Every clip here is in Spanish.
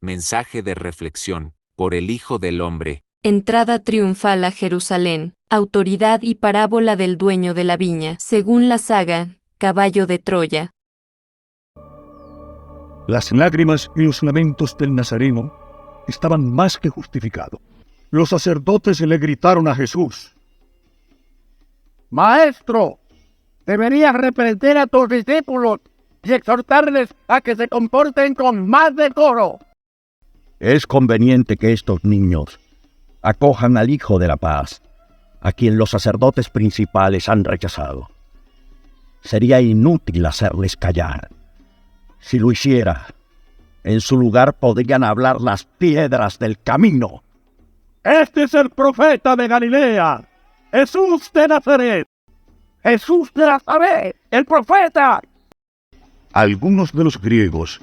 Mensaje de reflexión, por el Hijo del Hombre. Entrada triunfal a Jerusalén, autoridad y parábola del dueño de la viña, según la saga, Caballo de Troya. Las lágrimas y los lamentos del Nazareno estaban más que justificados. Los sacerdotes le gritaron a Jesús: Maestro, deberías reprender a tus discípulos y exhortarles a que se comporten con más decoro. Es conveniente que estos niños acojan al Hijo de la Paz, a quien los sacerdotes principales han rechazado. Sería inútil hacerles callar. Si lo hiciera, en su lugar podrían hablar las piedras del camino. Este es el profeta de Galilea, Jesús de Nazaret. Jesús de Nazaret, el profeta. Algunos de los griegos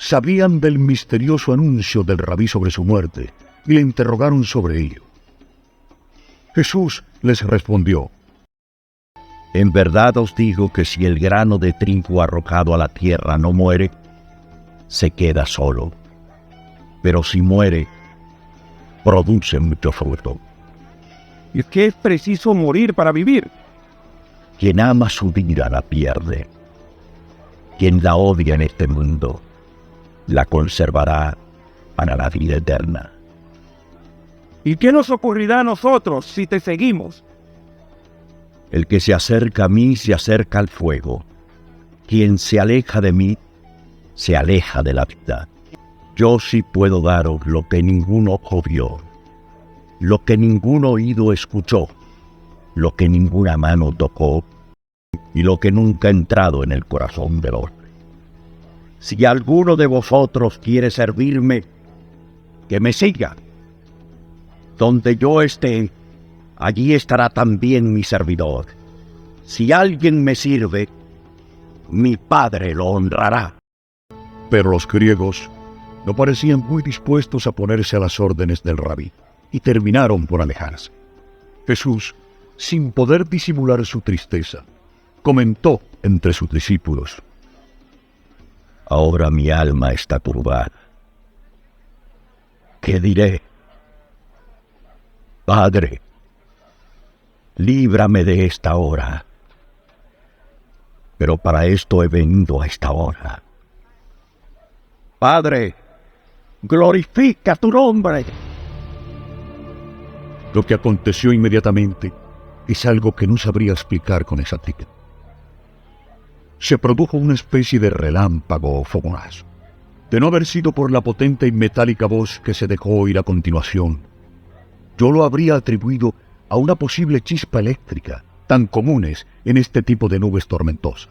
sabían del misterioso anuncio del rabí sobre su muerte y le interrogaron sobre ello. Jesús les respondió: En verdad os digo que si el grano de trigo arrojado a la tierra no muere, se queda solo. Pero si muere, produce mucho fruto. ¿Y es que es preciso morir para vivir? Quien ama su vida la pierde. Quien la odia en este mundo, la conservará para la vida eterna. ¿Y qué nos ocurrirá a nosotros si te seguimos? El que se acerca a mí se acerca al fuego. Quien se aleja de mí, se aleja de la vida. Yo sí puedo daros lo que ningún ojo vio, lo que ningún oído escuchó, lo que ninguna mano tocó y lo que nunca ha entrado en el corazón del hombre. Si alguno de vosotros quiere servirme, que me siga. Donde yo esté, allí estará también mi servidor. Si alguien me sirve, mi Padre lo honrará. Pero los griegos no parecían muy dispuestos a ponerse a las órdenes del rabí y terminaron por alejarse. Jesús, sin poder disimular su tristeza, comentó entre sus discípulos: Ahora mi alma está turbada. ¿Qué diré? Padre, líbrame de esta hora. Pero para esto he venido a esta hora. Padre, glorifica tu nombre. Lo que aconteció inmediatamente es algo que no sabría explicar con exactitud. Se produjo una especie de relámpago o fogonazo. De no haber sido por la potente y metálica voz que se dejó oír a continuación, yo lo habría atribuido a una posible chispa eléctrica, tan comunes en este tipo de nubes tormentosas.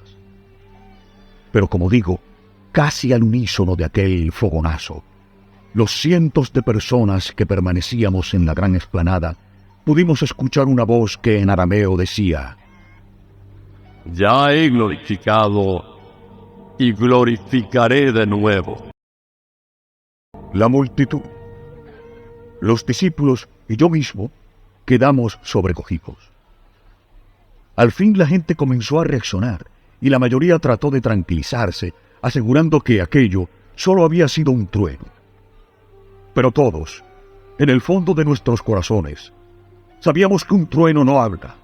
Pero como digo, casi al unísono de aquel fogonazo, los cientos de personas que permanecíamos en la gran explanada pudimos escuchar una voz que en arameo decía: Ya he glorificado y glorificaré de nuevo. La multitud, los discípulos y yo mismo quedamos sobrecogidos. Al fin la gente comenzó a reaccionar y la mayoría trató de tranquilizarse, asegurando que aquello solo había sido un trueno. Pero todos, en el fondo de nuestros corazones, sabíamos que un trueno no habla.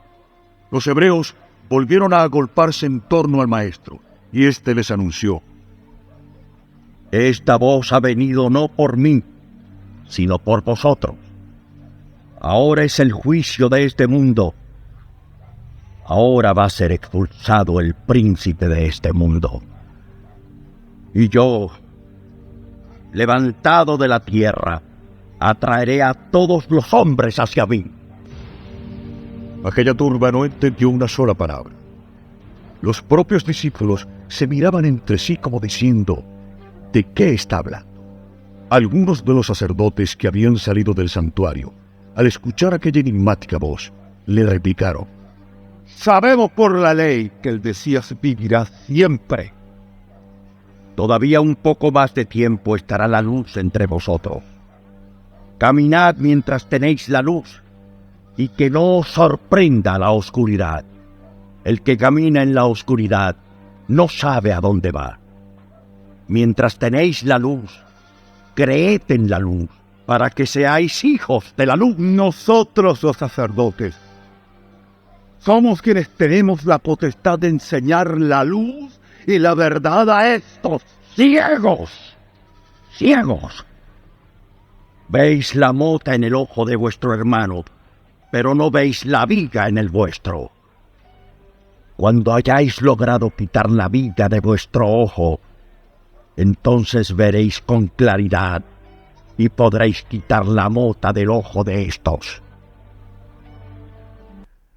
Los hebreos volvieron a agolparse en torno al maestro, y éste les anunció: Esta voz ha venido no por mí, sino por vosotros. Ahora es el juicio de este mundo. Ahora va a ser expulsado el príncipe de este mundo. Y yo, levantado de la tierra, atraeré a todos los hombres hacia mí. Aquella turba no entendió una sola palabra. Los propios discípulos se miraban entre sí como diciendo: ¿de qué está hablando? Algunos de los sacerdotes que habían salido del santuario, al escuchar aquella enigmática voz, le replicaron: Sabemos por la ley que el Mesías vivirá siempre. Todavía un poco más de tiempo estará la luz entre vosotros. Caminad mientras tenéis la luz, y que no os sorprenda la oscuridad. El que camina en la oscuridad no sabe a dónde va. Mientras tenéis la luz, creed en la luz, para que seáis hijos de la luz. Nosotros los sacerdotes somos quienes tenemos la potestad de enseñar la luz y la verdad a estos ¡Ciegos! ¡Ciegos! Veis la mota en el ojo de vuestro hermano, pero no veis la viga en el vuestro. Cuando hayáis logrado quitar la viga de vuestro ojo, entonces veréis con claridad y podréis quitar la mota del ojo de estos.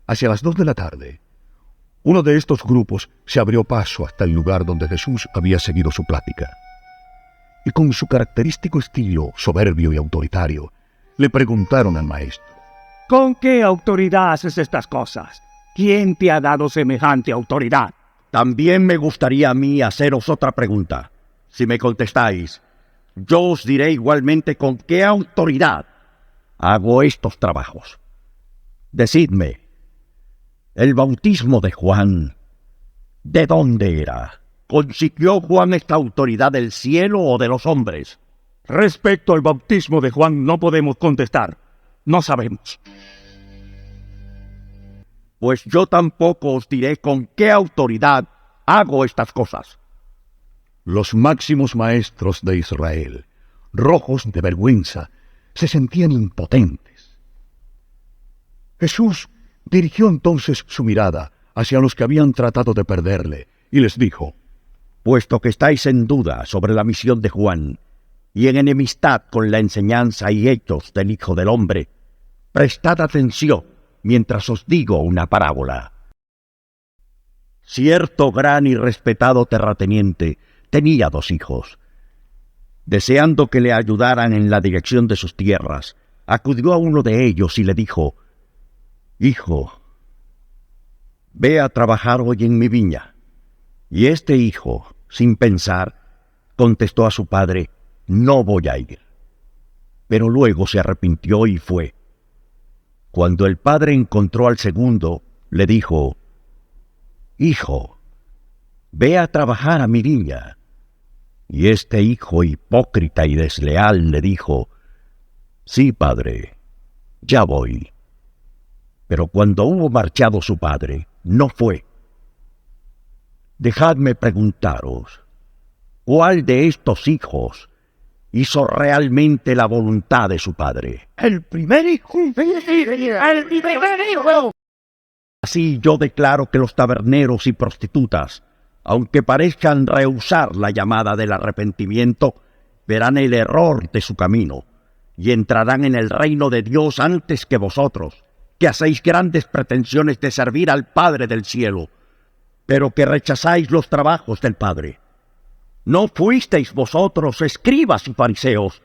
Hacia las 2 de la tarde, uno de estos grupos se abrió paso hasta el lugar donde Jesús había seguido su plática. Y con su característico estilo soberbio y autoritario, le preguntaron al maestro: ¿con qué autoridad haces estas cosas? ¿Quién te ha dado semejante autoridad? También me gustaría a mí haceros otra pregunta. Si me contestáis, yo os diré igualmente con qué autoridad hago estos trabajos. Decidme, el bautismo de Juan, ¿de dónde era? ¿Consiguió Juan esta autoridad del cielo o de los hombres? Respecto al bautismo de Juan no podemos contestar. No sabemos. Pues yo tampoco os diré con qué autoridad hago estas cosas. Los máximos maestros de Israel, rojos de vergüenza, se sentían impotentes. Jesús dirigió entonces su mirada hacia los que habían tratado de perderle y les dijo: puesto que estáis en duda sobre la misión de Juan y en enemistad con la enseñanza y hechos del Hijo del Hombre, prestad atención mientras os digo una parábola. Cierto gran y respetado terrateniente tenía 2 hijos. Deseando que le ayudaran en la dirección de sus tierras, acudió a uno de ellos y le dijo: hijo, ve a trabajar hoy en mi viña. Y este hijo, sin pensar, contestó a su padre: no voy a ir. Pero luego se arrepintió y fue. Cuando el padre encontró al segundo, le dijo: hijo, ve a trabajar a mi viña. Y este hijo hipócrita y desleal le dijo: sí, padre, ya voy. Pero cuando hubo marchado su padre, no fue. Dejadme preguntaros, ¿cuál de estos hijos hizo realmente la voluntad de su padre? El primer hijo. El primer hijo. Así yo declaro que los taberneros y prostitutas, aunque parezcan rehusar la llamada del arrepentimiento, verán el error de su camino y entrarán en el reino de Dios antes que vosotros, que hacéis grandes pretensiones de servir al Padre del cielo, pero que rechazáis los trabajos del Padre. No fuisteis vosotros, escribas y fariseos,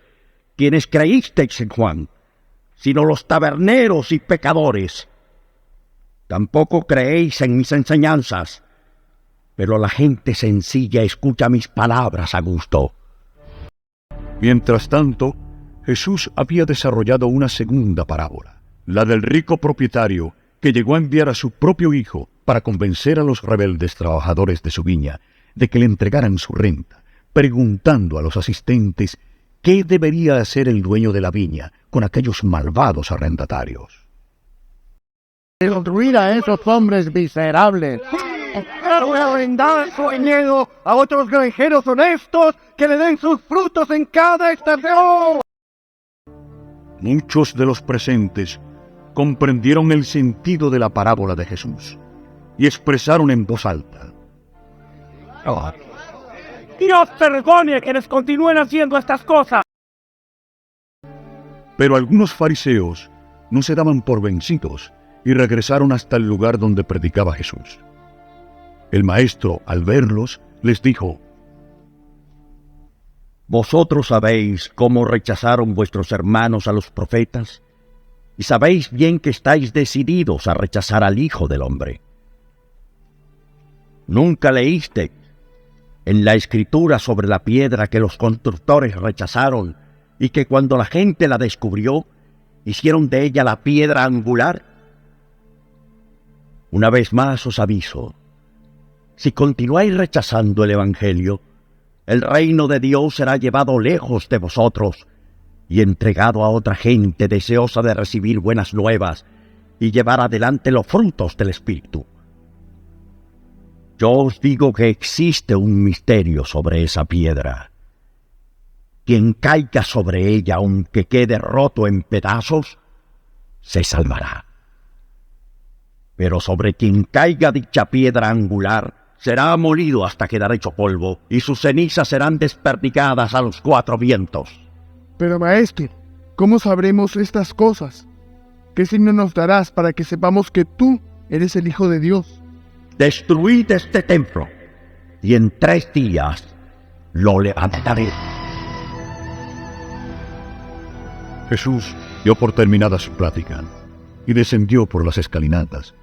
quienes creísteis en Juan, sino los taberneros y pecadores. Tampoco creéis en mis enseñanzas, pero la gente sencilla escucha mis palabras a gusto. Mientras tanto, Jesús había desarrollado una segunda parábola, la del rico propietario que llegó a enviar a su propio hijo para convencer a los rebeldes trabajadores de su viña de que le entregaran su renta, preguntando a los asistentes qué debería hacer el dueño de la viña con aquellos malvados arrendatarios. Destruir a esos hombres miserables. Arrendar su dinero a otros granjeros honestos que le den sus frutos en cada estación. Muchos de los presentes comprendieron el sentido de la parábola de Jesús y expresaron en voz alta: Dios perdone que les continúen haciendo estas cosas. Pero algunos fariseos no se daban por vencidos y regresaron hasta el lugar donde predicaba Jesús. El maestro, al verlos, les dijo: Vosotros sabéis cómo rechazaron vuestros hermanos a los profetas, y sabéis bien que estáis decididos a rechazar al Hijo del Hombre. ¿Nunca leíste en la Escritura sobre la piedra que los constructores rechazaron y que cuando la gente la descubrió, hicieron de ella la piedra angular? Una vez más os aviso, si continuáis rechazando el Evangelio, El reino de Dios será llevado lejos de vosotros y entregado a otra gente deseosa de recibir buenas nuevas y llevar adelante los frutos del Espíritu. Yo os digo que existe un misterio sobre esa piedra. Quien caiga sobre ella, aunque quede roto en pedazos, se salvará. Pero sobre quien caiga dicha piedra angular, será molido hasta quedar hecho polvo, y sus cenizas serán desperdigadas a los 4 vientos. Pero maestro, ¿cómo sabremos estas cosas? ¿Qué signo nos darás para que sepamos que tú eres el Hijo de Dios? Destruid este templo, y en 3 días lo levantaré. Jesús dio por terminada su plática y descendió por las escalinatas.